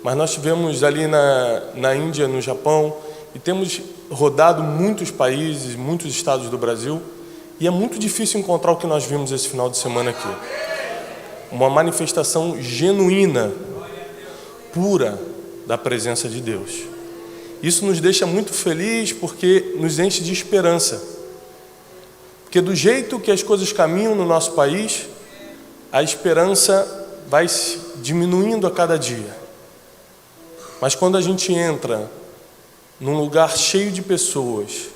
mas nós estivemos ali na Índia, no Japão, e temos rodado muitos países, muitos estados do Brasil, e é muito difícil encontrar o que nós vimos esse final de semana aqui. Uma manifestação genuína, pura da presença de Deus. Isso nos deixa muito felizes porque nos enche de esperança. Porque do jeito que as coisas caminham no nosso país, a esperança vai diminuindo a cada dia. Mas quando a gente entra num lugar cheio de pessoas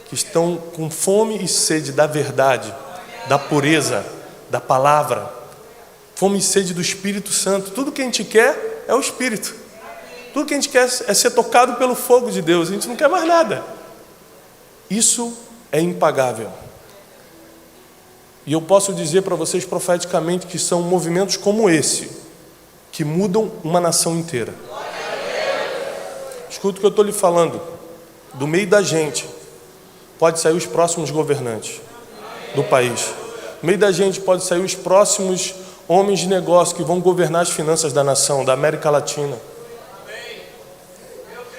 que estão com fome e sede da verdade, da pureza, da palavra, fome e sede do Espírito Santo, tudo que a gente quer é o Espírito. Tudo que a gente quer é ser tocado pelo fogo de Deus, a gente não quer mais nada. Isso é impagável. E eu posso dizer para vocês profeticamente que são movimentos como esse que mudam uma nação inteira. Escuta o que eu estou lhe falando. Do meio da gente pode sair os próximos governantes do país. Do meio da gente pode sair os próximos homens de negócio que vão governar as finanças da nação, da América Latina.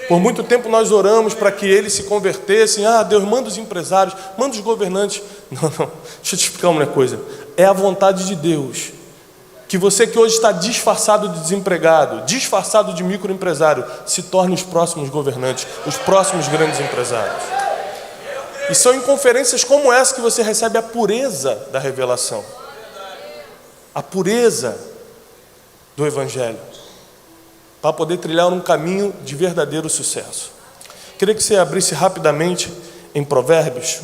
Por muito tempo nós oramos para que eles se convertessem. Deus, manda os empresários, manda os governantes. Não, deixa eu te explicar uma coisa. É a vontade de Deus que você que hoje está disfarçado de desempregado, disfarçado de microempresário, se torne os próximos governantes, os próximos grandes empresários. E são em conferências como essa que você recebe a pureza da revelação, a pureza do Evangelho, para poder trilhar um caminho de verdadeiro sucesso. Queria que você abrisse rapidamente em Provérbios,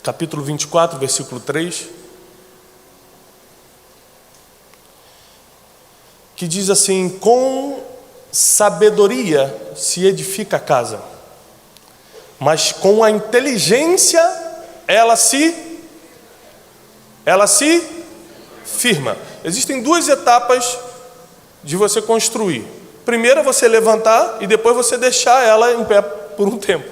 capítulo 24, versículo 3, que diz assim: com sabedoria se edifica a casa, mas com a inteligência ela se firma. Existem duas etapas de você construir. Primeiro é você levantar e depois você deixar ela em pé por um tempo.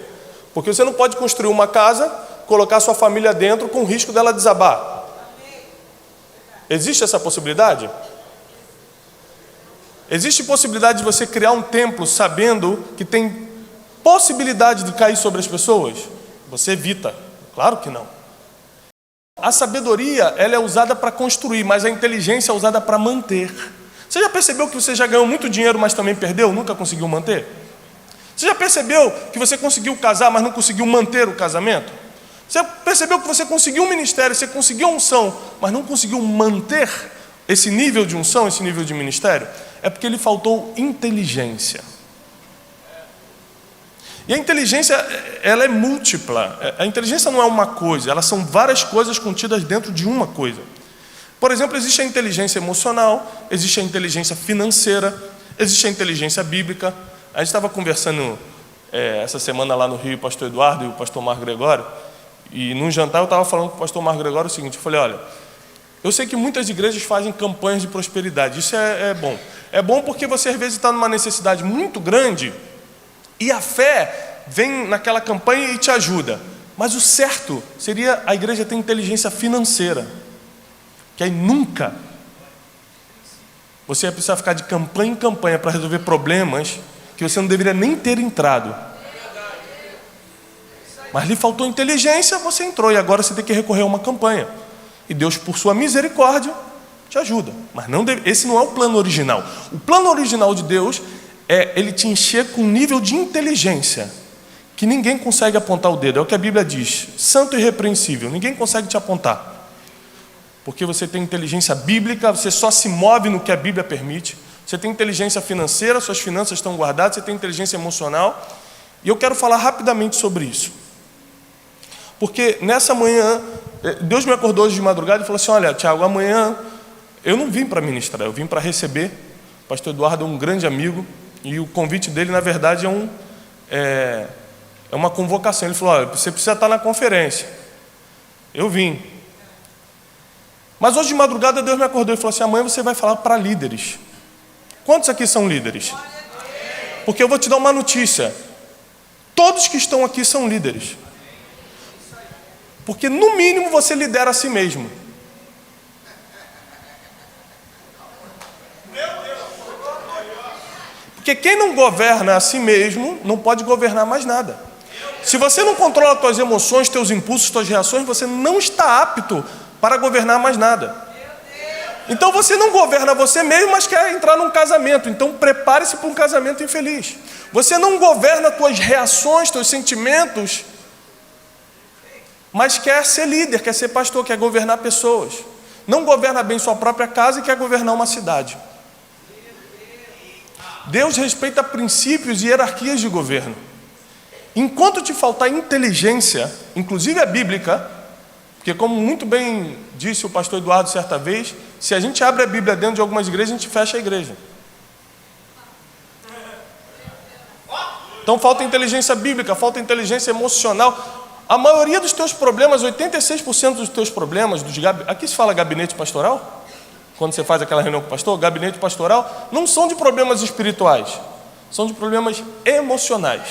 Porque você não pode construir uma casa, colocar sua família dentro com o risco dela desabar. Existe essa possibilidade? Existe possibilidade de você criar um templo sabendo que tem possibilidade de cair sobre as pessoas? Você evita. Claro que não. A sabedoria, ela é usada para construir, mas a inteligência é usada para manter. Você já percebeu que você já ganhou muito dinheiro, mas também perdeu? Nunca conseguiu manter? Você já percebeu que você conseguiu casar, mas não conseguiu manter o casamento? Você percebeu que você conseguiu um ministério, você conseguiu a unção, mas não conseguiu manter esse nível de unção, esse nível de ministério? É porque lhe faltou inteligência. E a inteligência, ela é múltipla. A inteligência não é uma coisa, elas são várias coisas contidas dentro de uma coisa. Por exemplo, existe a inteligência emocional, existe a inteligência financeira, existe a inteligência bíblica. A gente estava conversando essa semana lá no Rio, o pastor Eduardo e o pastor Marco Gregório, e num jantar eu estava falando com o pastor Marco Gregório o seguinte: eu falei, olha, eu sei que muitas igrejas fazem campanhas de prosperidade, isso é bom. É bom porque você às vezes está numa necessidade muito grande e a fé vem naquela campanha e te ajuda. Mas o certo seria a igreja ter inteligência financeira, que aí nunca você ia precisar ficar de campanha em campanha para resolver problemas que você não deveria nem ter entrado. Mas lhe faltou inteligência, você entrou e agora você tem que recorrer a uma campanha. E Deus, por sua misericórdia, te ajuda. Mas esse não é o plano original. O plano original de Deus é Ele te encher com um nível de inteligência que ninguém consegue apontar o dedo. É o que a Bíblia diz: santo e irrepreensível. Ninguém consegue te apontar. Porque você tem inteligência bíblica, você só se move no que a Bíblia permite. Você tem inteligência financeira, suas finanças estão guardadas. Você tem inteligência emocional. E eu quero falar rapidamente sobre isso. Porque nessa manhã, Deus me acordou hoje de madrugada e falou assim: olha, Tiago, amanhã eu não vim para ministrar, eu vim para receber. O pastor Eduardo é um grande amigo e o convite dele, na verdade, é uma convocação. Ele falou: olha, você precisa estar na conferência. Eu vim. Mas hoje de madrugada Deus me acordou e falou assim: amanhã você vai falar para líderes. Quantos aqui são líderes? Porque eu vou te dar uma notícia: todos que estão aqui são líderes. Porque no mínimo você lidera a si mesmo. Porque quem não governa a si mesmo, não pode governar mais nada. Se você não controla suas emoções, seus impulsos, suas reações, você não está apto para governar mais nada. Então você não governa você mesmo, mas quer entrar num casamento. Então prepare-se para um casamento infeliz. Você não governa suas reações, seus sentimentos, mas quer ser líder, quer ser pastor, quer governar pessoas. Não governa bem sua própria casa e quer governar uma cidade. Deus respeita princípios e hierarquias de governo. Enquanto te faltar inteligência, inclusive a bíblica, porque como muito bem disse o pastor Eduardo certa vez, se a gente abre a Bíblia dentro de algumas igrejas, a gente fecha a igreja. Então falta inteligência bíblica, falta inteligência emocional. A maioria dos teus problemas, 86% dos teus problemas, aqui se fala gabinete pastoral? Quando você faz aquela reunião com o pastor, gabinete pastoral, não são de problemas espirituais, são de problemas emocionais.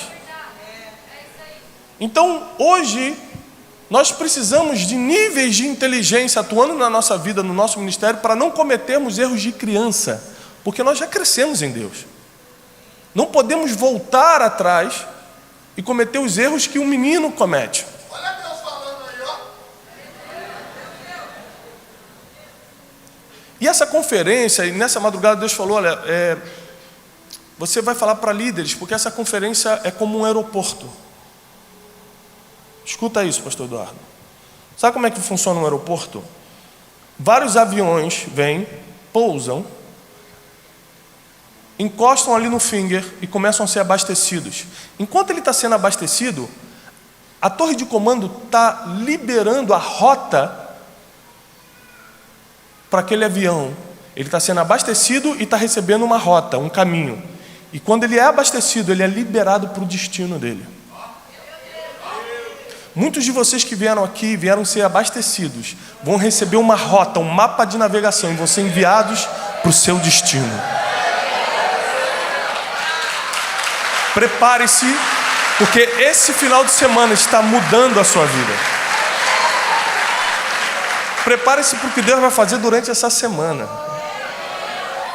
Então, hoje, nós precisamos de níveis de inteligência atuando na nossa vida, no nosso ministério, para não cometermos erros de criança, porque nós já crescemos em Deus. Não podemos voltar atrás e cometer os erros que um menino comete. Olha Deus falando aí, ó. E essa conferência, e nessa madrugada Deus falou, olha, você vai falar para líderes, porque essa conferência é como um aeroporto. Escuta isso, pastor Eduardo. Sabe como é que funciona um aeroporto? Vários aviões vêm, pousam, encostam ali no finger e começam a ser abastecidos. Enquanto ele está sendo abastecido, a torre de comando está liberando a rota para aquele avião. Ele está sendo abastecido e está recebendo uma rota, um caminho. E quando ele é abastecido, ele é liberado para o destino dele. Muitos de vocês que vieram aqui, vieram ser abastecidos, vão receber uma rota, um mapa de navegação e vão ser enviados para o seu destino. Prepare-se, porque esse final de semana está mudando a sua vida. Prepare-se para o que Deus vai fazer durante essa semana.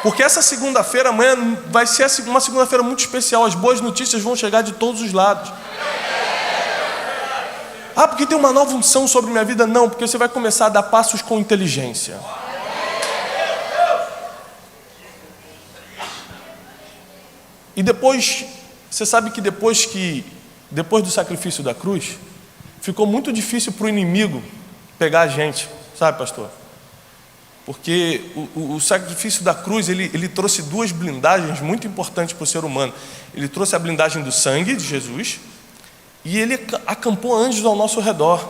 Porque essa segunda-feira, amanhã, vai ser uma segunda-feira muito especial. As boas notícias vão chegar de todos os lados. Ah, porque tem uma nova unção sobre minha vida? Não, porque você vai começar a dar passos com inteligência. E depois, você sabe que depois do sacrifício da cruz, ficou muito difícil para o inimigo pegar a gente, sabe, pastor? Porque o sacrifício da cruz, ele trouxe duas blindagens muito importantes para o ser humano. Ele trouxe a blindagem do sangue de Jesus e ele acampou anjos ao nosso redor.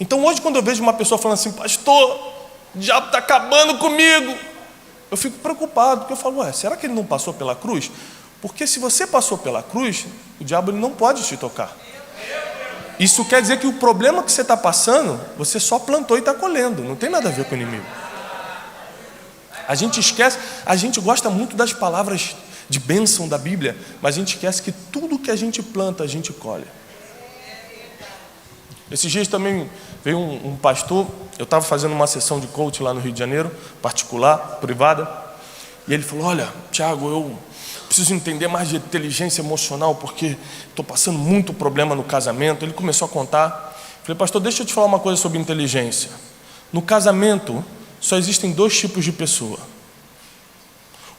Então hoje, quando eu vejo uma pessoa falando assim, pastor, o diabo está acabando comigo, eu fico preocupado, porque eu falo, será que ele não passou pela cruz? Porque se você passou pela cruz, o diabo ele não pode te tocar. Isso quer dizer que o problema que você está passando, você só plantou e está colhendo, não tem nada a ver com o inimigo. A gente esquece, a gente gosta muito das palavras de bênção da Bíblia, mas a gente esquece que tudo que a gente planta, a gente colhe. Esses dias também veio um pastor, eu estava fazendo uma sessão de coaching lá no Rio de Janeiro, particular, privada, e ele falou, olha, Tiago, eu preciso entender mais de inteligência emocional, porque estou passando muito problema no casamento. Ele começou a contar. Falei, pastor, deixa eu te falar uma coisa sobre inteligência. No casamento, só existem dois tipos de pessoa.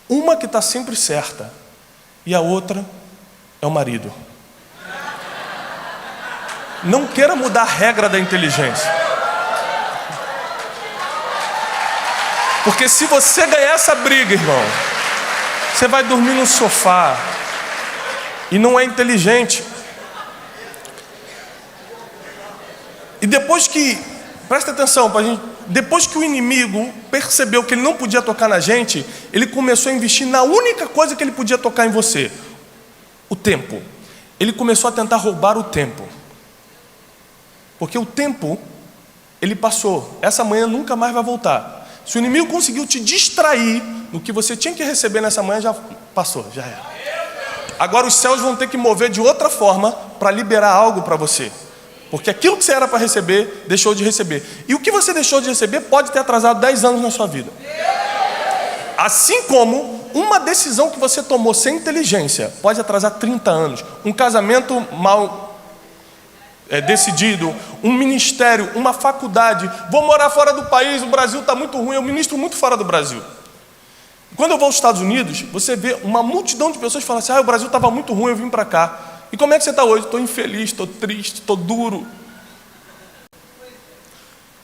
Uma que está sempre certa, e a outra é o marido. Não queira mudar a regra da inteligência. Porque se você ganhar essa briga, irmão, você vai dormir no sofá e não é inteligente. E depois que, presta atenção, depois que o inimigo percebeu que ele não podia tocar na gente, ele começou a investir na única coisa que ele podia tocar em você, o tempo. Ele começou a tentar roubar o tempo. Porque o tempo, ele passou. Essa manhã nunca mais vai voltar. Se o inimigo conseguiu te distrair no que você tinha que receber nessa manhã, já passou, já era. Agora os céus vão ter que mover de outra forma para liberar algo para você. Porque aquilo que você era para receber, deixou de receber. E o que você deixou de receber pode ter atrasado 10 anos na sua vida. Assim como uma decisão que você tomou sem inteligência pode atrasar 30 anos. Um casamento mal decidido, um ministério, uma faculdade. Vou morar fora do país, o Brasil está muito ruim, eu ministro muito fora do Brasil. Quando eu vou aos Estados Unidos, você vê uma multidão de pessoas falando assim: o Brasil estava muito ruim, eu vim para cá. E como é que você está hoje? Estou infeliz, estou triste, estou duro.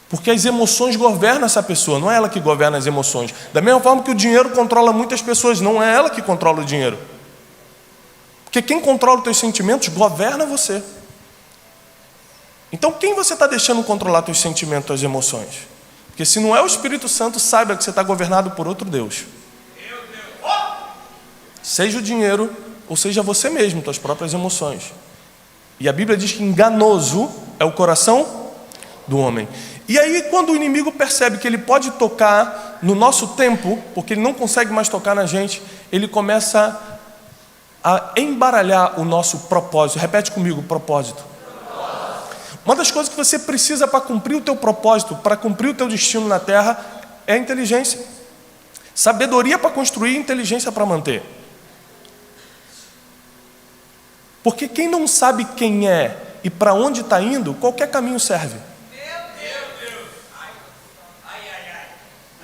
Porque as emoções governam essa pessoa, não é ela que governa as emoções. Da mesma forma que o dinheiro controla muitas pessoas, não é ela que controla o dinheiro. Porque quem controla os teus sentimentos governa você. Então quem você está deixando controlar teus sentimentos, tuas emoções? Porque se não é o Espírito Santo, saiba que você está governado por outro Deus. Seja o dinheiro, ou seja você mesmo, tuas próprias emoções. E a Bíblia diz que enganoso é o coração do homem. E aí quando o inimigo percebe que ele pode tocar no nosso tempo, porque ele não consegue mais tocar na gente, ele começa a embaralhar o nosso propósito. Repete comigo, propósito. Uma das coisas que você precisa para cumprir o teu propósito, para cumprir o teu destino na terra, é a inteligência. Sabedoria para construir, inteligência para manter. Porque quem não sabe quem é e para onde está indo, qualquer caminho serve.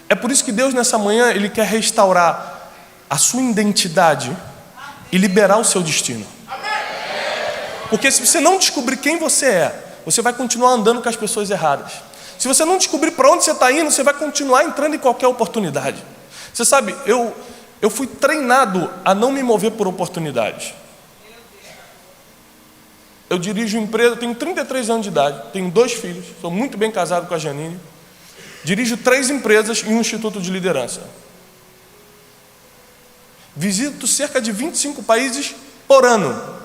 É por isso que Deus nessa manhã, Ele quer restaurar a sua identidade e liberar o seu destino. Porque se você não descobrir quem você é, você vai continuar andando com as pessoas erradas. Se você não descobrir para onde você está indo, você vai continuar entrando em qualquer oportunidade. Você sabe, eu fui treinado a não me mover por oportunidades. Eu dirijo empresa, tenho 33 anos de idade, tenho 2 filhos, sou muito bem casado com a Janine. Dirijo 3 empresas e um instituto de liderança. Visito cerca de 25 países por ano.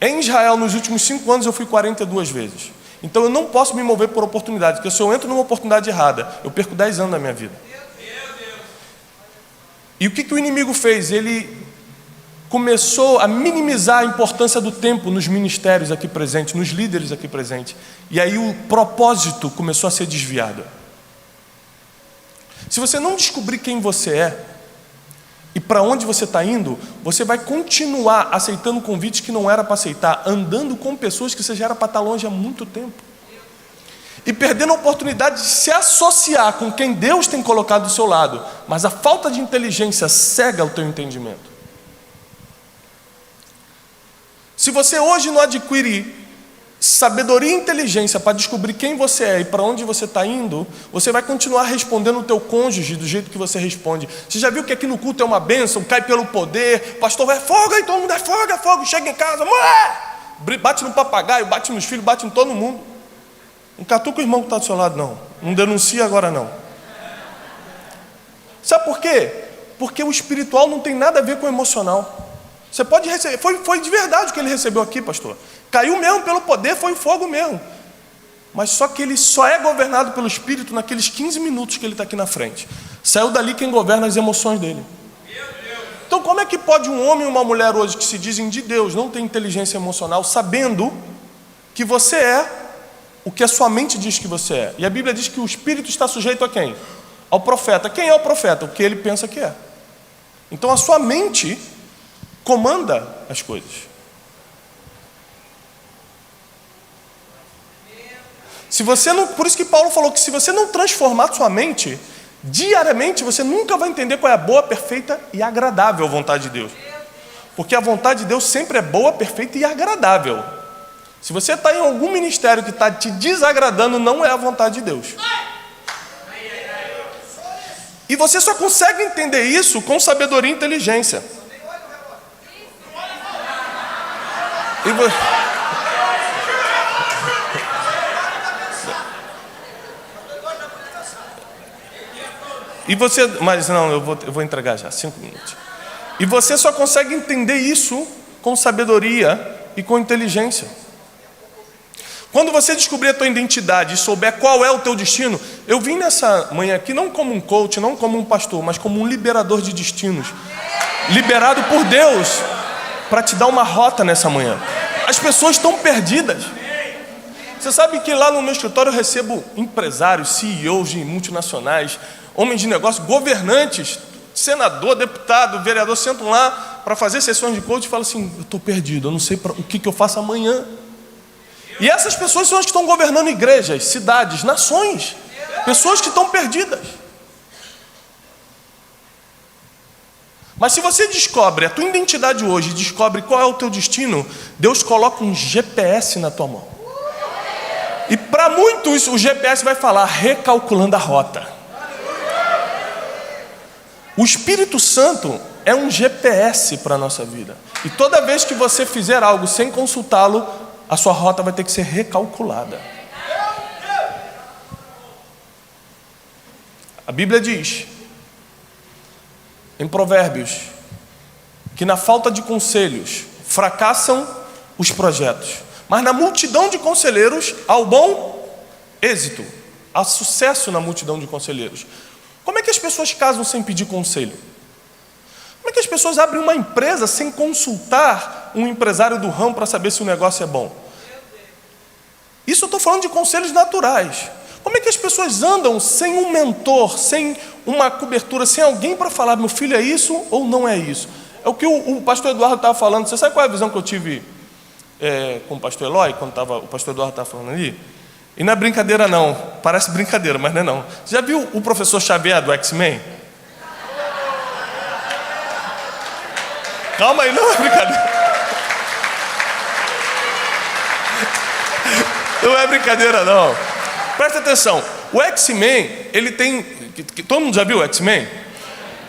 Em Israel, nos últimos 5 anos, eu fui 42 vezes. Então eu não posso me mover por oportunidade, porque se eu entro numa oportunidade errada, eu perco 10 anos da minha vida. E o que o inimigo fez? Ele começou a minimizar a importância do tempo nos ministérios aqui presentes, nos líderes aqui presentes. E aí o propósito começou a ser desviado. Se você não descobrir quem você é e para onde você está indo, você vai continuar aceitando convites que não era para aceitar, andando com pessoas que você já era para estar longe há muito tempo. E perdendo a oportunidade de se associar com quem Deus tem colocado do seu lado. Mas a falta de inteligência cega o teu entendimento. Se você hoje não adquirir sabedoria e inteligência para descobrir quem você é e para onde você está indo, você vai continuar respondendo o teu cônjuge do jeito que você responde. Você já viu que aqui no culto é uma bênção, cai pelo poder, pastor é fogo, aí todo mundo é fogo, chega em casa, mulher! Bate no papagaio, bate nos filhos, bate em todo mundo. Não catuca o irmão que está do seu lado, não. Não denuncia agora, não. Sabe por quê? Porque o espiritual não tem nada a ver com o emocional. Você pode receber, foi de verdade o que ele recebeu aqui, pastor. Caiu mesmo pelo poder, foi fogo mesmo. Mas só que ele só é governado pelo Espírito naqueles 15 minutos que ele está aqui na frente. Saiu dali quem governa as emoções dele. Então como é que pode um homem e uma mulher hoje que se dizem de Deus não ter inteligência emocional, sabendo que você é o que a sua mente diz que você é? E a Bíblia diz que o Espírito está sujeito a quem? Ao profeta. Quem é o profeta? O que ele pensa que é. Então a sua mente comanda as coisas. Se você não, por isso que Paulo falou que se você não transformar sua mente diariamente, você nunca vai entender qual é a boa, perfeita e agradável vontade de Deus. Porque a vontade de Deus sempre é boa, perfeita e agradável. Se você está em algum ministério que está te desagradando, não é a vontade de Deus. E você só consegue entender isso com sabedoria e inteligência. E você, mas não, eu vou entregar já, 5 minutos. E você só consegue entender isso com sabedoria e com inteligência. Quando você descobrir a tua identidade e souber qual é o teu destino, eu vim nessa manhã aqui não como um coach, não como um pastor, mas como um liberador de destinos. Liberado por Deus para te dar uma rota nessa manhã. As pessoas estão perdidas. Você sabe que lá no meu escritório eu recebo empresários, CEOs de multinacionais, homens de negócio, governantes, senador, deputado, vereador sentam lá para fazer sessões de coach e falam assim: eu estou perdido, eu não sei o que eu faço amanhã. E essas pessoas são as que estão governando igrejas, cidades, nações. Pessoas que estão perdidas. Mas se você descobre a tua identidade hoje, descobre qual é o teu destino, Deus coloca um GPS na tua mão. E para muitos o GPS vai falar recalculando a rota. O Espírito Santo é um GPS para a nossa vida. E toda vez que você fizer algo sem consultá-lo, a sua rota vai ter que ser recalculada. A Bíblia diz, em Provérbios, que na falta de conselhos fracassam os projetos, mas na multidão de conselheiros há o bom êxito, há sucesso na multidão de conselheiros. Como é que as pessoas casam sem pedir conselho? Como é que as pessoas abrem uma empresa sem consultar um empresário do ramo para saber se o negócio é bom? Isso eu estou falando de conselhos naturais. Como é que as pessoas andam sem um mentor, sem uma cobertura, sem alguém para falar, meu filho, é isso ou não é isso? É o que o pastor Eduardo estava falando. Você sabe qual é a visão que eu tive com o pastor Eloy, quando o pastor Eduardo estava falando ali? E não é brincadeira não, parece brincadeira, mas não é não. Você já viu o professor Xavier do X-Men? Calma aí, não é brincadeira. Não é brincadeira não. Presta atenção, o X-Men, ele tem... Todo mundo já viu o X-Men?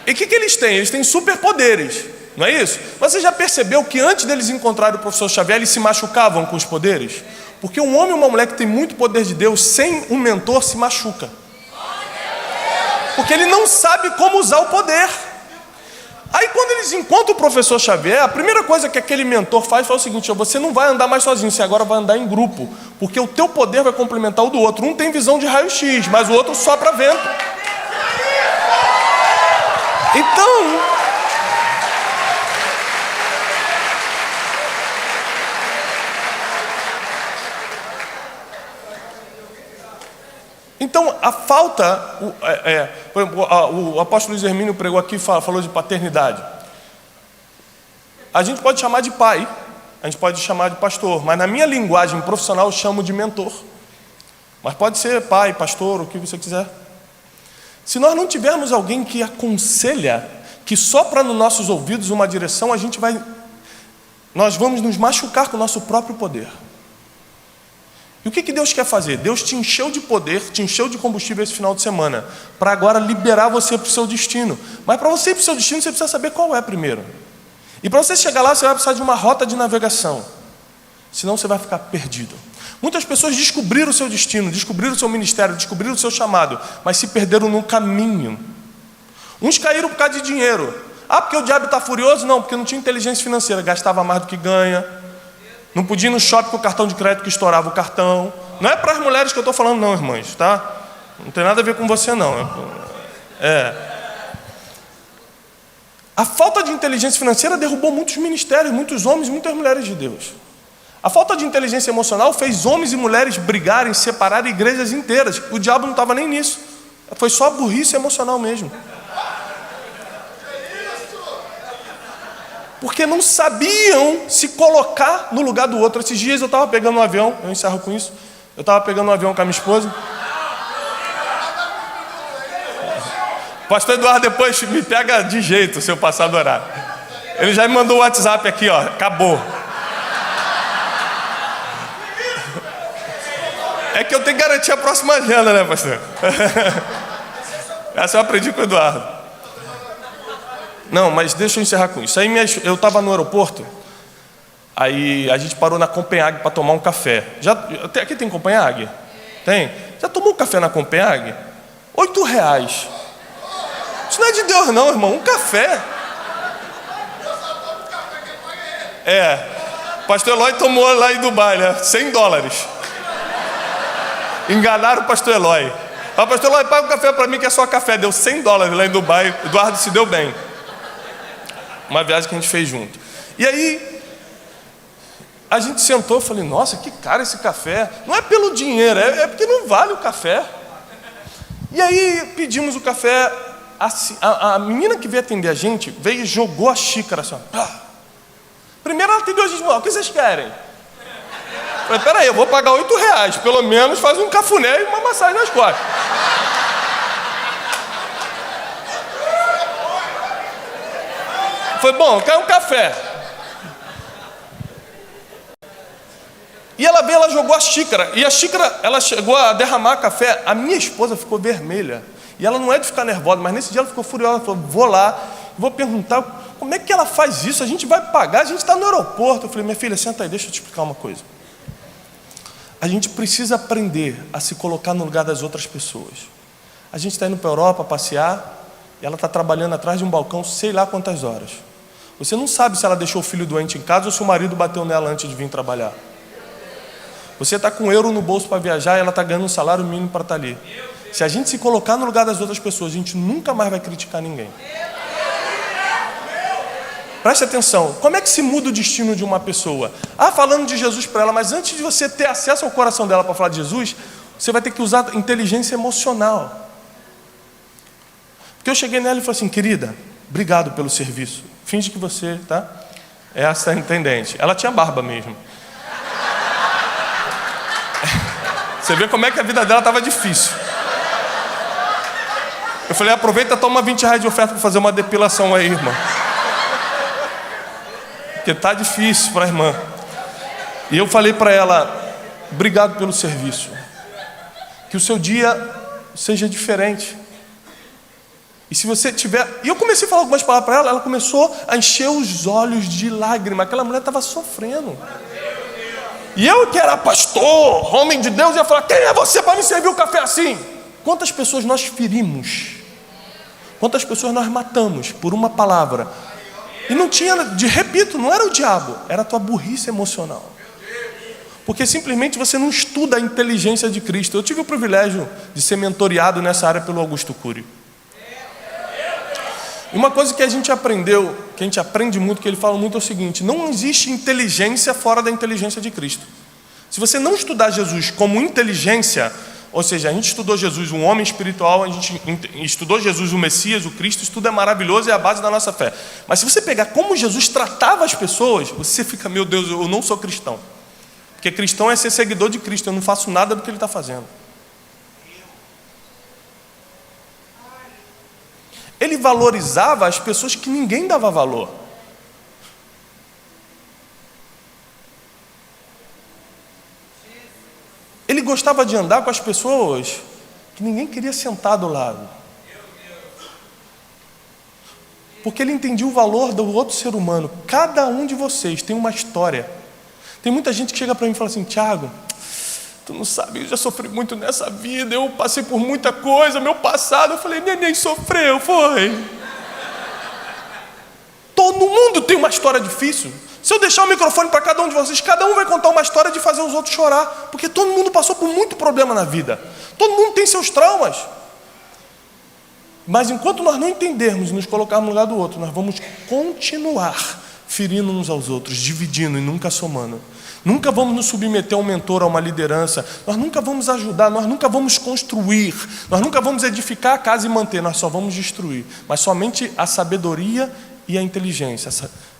E o que eles têm? Eles têm superpoderes, não é isso? Mas você já percebeu que antes deles encontrarem o professor Xavier, eles se machucavam com os poderes? Porque um homem e uma mulher que tem muito poder de Deus, sem um mentor, se machuca. Porque ele não sabe como usar o poder. Aí quando eles encontram o professor Xavier, a primeira coisa que aquele mentor faz é o seguinte: você não vai andar mais sozinho, você agora vai andar em grupo, porque o teu poder vai complementar o do outro. Um tem visão de raio-x, mas o outro sopra vento. Então a falta, por exemplo, o apóstolo Luiz Hermínio pregou aqui, falou de paternidade. A gente pode chamar de pai, a gente pode chamar de pastor, mas na minha linguagem profissional eu chamo de mentor. Mas pode ser pai, pastor, o que você quiser. Se nós não tivermos alguém que aconselha, que sopra nos nossos ouvidos uma direção, nós vamos nos machucar com o nosso próprio poder. E o que Deus quer fazer? Deus te encheu de poder, te encheu de combustível esse final de semana, para agora liberar você para o seu destino. Mas para você ir para o seu destino, você precisa saber qual é primeiro. E para você chegar lá, você vai precisar de uma rota de navegação. Senão você vai ficar perdido. Muitas pessoas descobriram o seu destino, descobriram o seu ministério, descobriram o seu chamado, mas se perderam no caminho. Uns caíram por causa de dinheiro. Porque o diabo está furioso? Não, porque não tinha inteligência financeira, gastava mais do que ganha. Não podia ir no shopping com o cartão de crédito que estourava o cartão. Não é para as mulheres que eu estou falando não, irmãs, tá? Não tem nada a ver com você não. A falta de inteligência financeira derrubou muitos ministérios, muitos homens, muitas mulheres de Deus. A falta de inteligência emocional fez homens e mulheres brigarem, separarem igrejas inteiras. O diabo não estava nem nisso. Foi só burrice emocional mesmo. Porque não sabiam se colocar no lugar do outro. Esses dias eu estava pegando um avião, eu encerro com isso. Eu estava pegando um avião com a minha esposa. O pastor Eduardo depois me pega de jeito se eu passar do horário. Ele já me mandou o WhatsApp aqui, ó, acabou. É que eu tenho que garantir a próxima agenda, né, pastor? Essa eu aprendi com o Eduardo. Não, mas deixa eu encerrar com isso. Aí eu estava no aeroporto, aí a gente parou na Copenhague para tomar um café. Aqui tem Copenhague? Tem? Já tomou um café na Copenhague? R$8. Isso não é de Deus não, irmão, um café. Pastor Eloy tomou lá em Dubai, né? $100. Enganaram o pastor Eloy. Pastor Eloy, paga um café para mim que é só café. Deu $100 lá em Dubai. Eduardo se deu bem. Uma viagem que a gente fez junto. E aí, a gente sentou e falei, nossa, que caro esse café. Não é pelo dinheiro, é porque não vale o café. E aí, pedimos o café. a menina que veio atender a gente, veio e jogou a xícara assim, ó. Primeiro ela atendeu a gente, o que vocês querem? Eu falei, peraí, eu vou pagar R$8, pelo menos faz um cafuné e uma massagem nas costas. Foi bom, quer um café. E ela veio, ela jogou a xícara. E a xícara, ela chegou a derramar café. A minha esposa ficou vermelha. E ela não é de ficar nervosa, mas nesse dia ela ficou furiosa. Ela falou, vou lá, vou perguntar como é que ela faz isso. A gente vai pagar, a gente está no aeroporto. Eu falei, minha filha, senta aí, deixa eu te explicar uma coisa. A gente precisa aprender a se colocar no lugar das outras pessoas. A gente está indo para a Europa passear. E ela está trabalhando atrás de um balcão sei lá quantas horas. Você não sabe se ela deixou o filho doente em casa ou se o marido bateu nela antes de vir trabalhar. Você está com €1 no bolso para viajar e ela está ganhando um salário mínimo para estar ali. Se a gente se colocar no lugar das outras pessoas, a gente nunca mais vai criticar ninguém. Preste atenção, como é que se muda o destino de uma pessoa? Falando de Jesus para ela, mas antes de você ter acesso ao coração dela para falar de Jesus, você vai ter que usar inteligência emocional. Porque eu cheguei nela e falei assim, querida, obrigado pelo serviço. Finge que você, tá? É assistente. Ela tinha barba mesmo. Você vê como é que a vida dela estava difícil. Eu falei, aproveita, toma R$20 de oferta para fazer uma depilação aí, irmã. Porque tá difícil para a irmã. E eu falei para ela, obrigado pelo serviço. Que o seu dia seja diferente. E se você tiver... E eu comecei a falar algumas palavras para ela, ela começou a encher os olhos de lágrimas. Aquela mulher estava sofrendo. E eu que era pastor, homem de Deus, ia falar, quem é você para me servir o café assim? Quantas pessoas nós ferimos? Quantas pessoas nós matamos por uma palavra? E não tinha, repito, não era o diabo, era a tua burrice emocional. Porque simplesmente você não estuda a inteligência de Cristo. Eu tive o privilégio de ser mentoreado nessa área pelo Augusto Cury. E uma coisa que a gente aprendeu, que a gente aprende muito, que ele fala muito, é o seguinte: não existe inteligência fora da inteligência de Cristo. Se você não estudar Jesus como inteligência, ou seja, a gente estudou Jesus, um homem espiritual, a gente estudou Jesus, o Messias, o Cristo, isso tudo é maravilhoso e é a base da nossa fé. Mas se você pegar como Jesus tratava as pessoas, você fica, meu Deus, eu não sou cristão. Porque cristão é ser seguidor de Cristo, eu não faço nada do que ele está fazendo. Ele valorizava as pessoas que ninguém dava valor. Ele gostava de andar com as pessoas que ninguém queria sentar do lado. Porque ele entendia o valor do outro ser humano. Cada um de vocês tem uma história. Tem muita gente que chega para mim e fala assim: Tiago, tu não sabe, eu já sofri muito nessa vida, eu passei por muita coisa, meu passado. Eu falei, neném sofreu, foi. Todo mundo tem uma história difícil. Se eu deixar o microfone para cada um de vocês, cada um vai contar uma história de fazer os outros chorar. Porque todo mundo passou por muito problema na vida. Todo mundo tem seus traumas. Mas enquanto nós não entendermos e nos colocarmos no lugar do outro, nós vamos continuar ferindo uns aos outros, dividindo e nunca somando. Nunca vamos nos submeter a um mentor, a uma liderança. Nós nunca vamos ajudar, nós nunca vamos construir. Nós nunca vamos edificar a casa e manter, nós só vamos destruir. Mas somente a sabedoria e a inteligência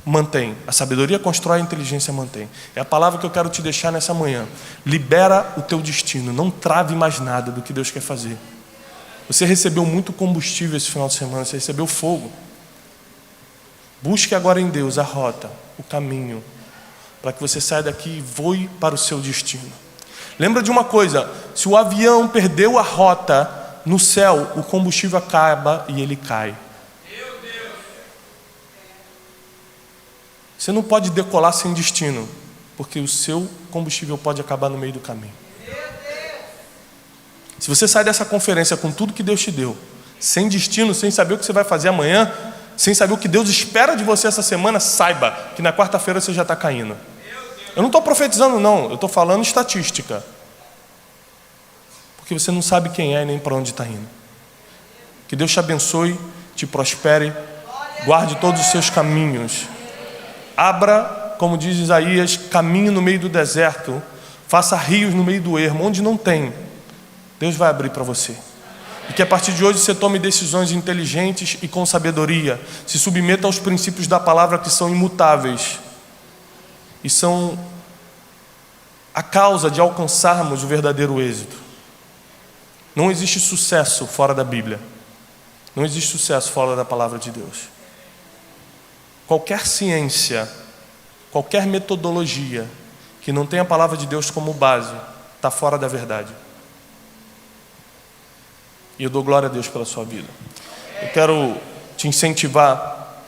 mantém. A sabedoria constrói, a inteligência mantém. É a palavra que eu quero te deixar nessa manhã. Libera o teu destino, não trave mais nada do que Deus quer fazer. Você recebeu muito combustível esse final de semana, você recebeu fogo. Busque agora em Deus a rota, o caminho, para que você saia daqui e voe para o seu destino. Lembra de uma coisa: se o avião perdeu a rota no céu, o combustível acaba e ele cai. Você não pode decolar sem destino, porque o seu combustível pode acabar no meio do caminho. Se você sai dessa conferência com tudo que Deus te deu, sem destino, sem saber o que você vai fazer amanhã, sem saber o que Deus espera de você essa semana, saiba que na quarta-feira você já está caindo. Eu não estou profetizando não, eu estou falando estatística. Porque você não sabe quem é e nem para onde está indo. Que Deus te abençoe, te prospere, guarde todos os seus caminhos. Abra, como diz Isaías, caminho no meio do deserto, faça rios no meio do ermo, onde não tem, Deus vai abrir para você. E que a partir de hoje você tome decisões inteligentes e com sabedoria. Se submeta aos princípios da palavra que são imutáveis. E são a causa de alcançarmos o verdadeiro êxito. Não existe sucesso fora da Bíblia. Não existe sucesso fora da palavra de Deus. Qualquer ciência, qualquer metodologia que não tenha a palavra de Deus como base, está fora da verdade. E eu dou glória a Deus pela sua vida. Eu quero te incentivar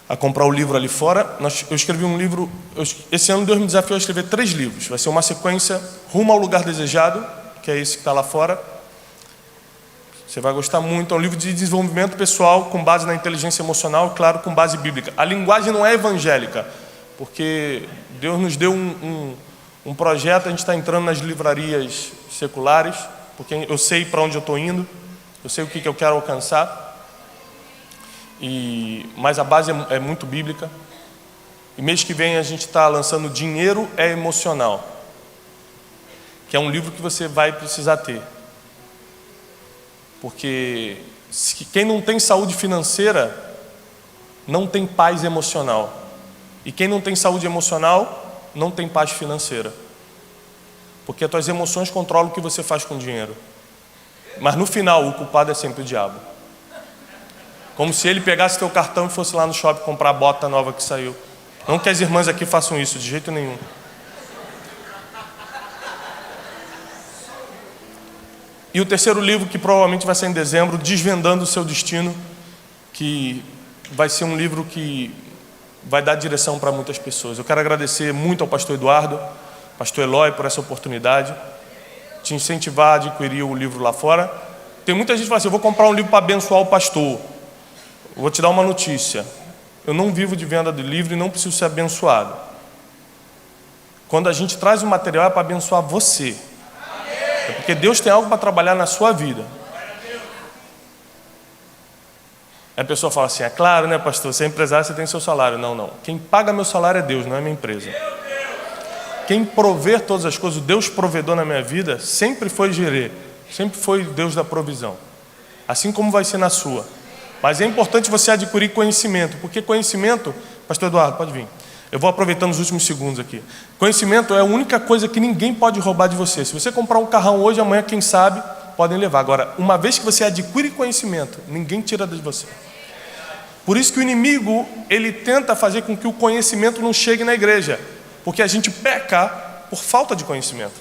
a comprar o livro ali fora. Eu escrevi um livro, esse ano Deus me desafiou a escrever 3 livros. Vai ser uma sequência Rumo ao Lugar Desejado, que é esse que está lá fora. Você vai gostar muito. É um livro de desenvolvimento pessoal com base na inteligência emocional e, claro, com base bíblica. A linguagem não é evangélica, porque Deus nos deu um projeto. A gente está entrando nas livrarias seculares, porque eu sei para onde eu estou indo, eu sei o que eu quero alcançar, mas a base é muito bíblica. E mês que vem a gente está lançando Dinheiro é Emocional, que é um livro que você vai precisar ter. Porque quem não tem saúde financeira não tem paz emocional. E quem não tem saúde emocional não tem paz financeira. Porque as tuas emoções controlam o que você faz com o dinheiro. Mas no final o culpado é sempre o diabo. Como se ele pegasse teu cartão e fosse lá no shopping comprar a bota nova que saiu. Não que as irmãs aqui façam isso, de jeito nenhum. E o terceiro livro, que provavelmente vai ser em dezembro, Desvendando o Seu Destino, que vai ser um livro que vai dar direção para muitas pessoas. Eu quero agradecer muito ao pastor Eduardo, pastor Eloy, por essa oportunidade, te incentivar a adquirir o livro lá fora. Tem muita gente que fala assim, eu vou comprar um livro para abençoar o pastor. Eu vou te dar uma notícia. Eu não vivo de venda de livro e não preciso ser abençoado. Quando a gente traz o material é para abençoar você. É porque Deus tem algo para trabalhar na sua vida. Aí a pessoa fala assim, é claro, né, pastor, você é empresário, você tem seu salário. Não. Quem paga meu salário é Deus, não é minha empresa. Quem prover todas as coisas, o Deus provedor na minha vida, sempre foi Jireh, sempre foi Deus da provisão. Assim como vai ser na sua. Mas é importante você adquirir conhecimento, porque conhecimento, pastor Eduardo, pode vir. Eu vou aproveitando os últimos segundos aqui. Conhecimento é a única coisa que ninguém pode roubar de você. Se você comprar um carrão hoje, amanhã, quem sabe, podem levar. Agora, uma vez que você adquire conhecimento, ninguém tira de você. Por isso que o inimigo, ele tenta fazer com que o conhecimento não chegue na igreja. Porque a gente peca por falta de conhecimento.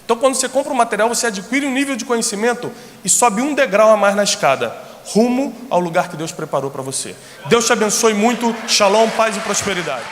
Então, quando você compra um material, você adquire um nível de conhecimento e sobe um degrau a mais na escada, rumo ao lugar que Deus preparou para você. Deus te abençoe muito. Shalom, paz e prosperidade.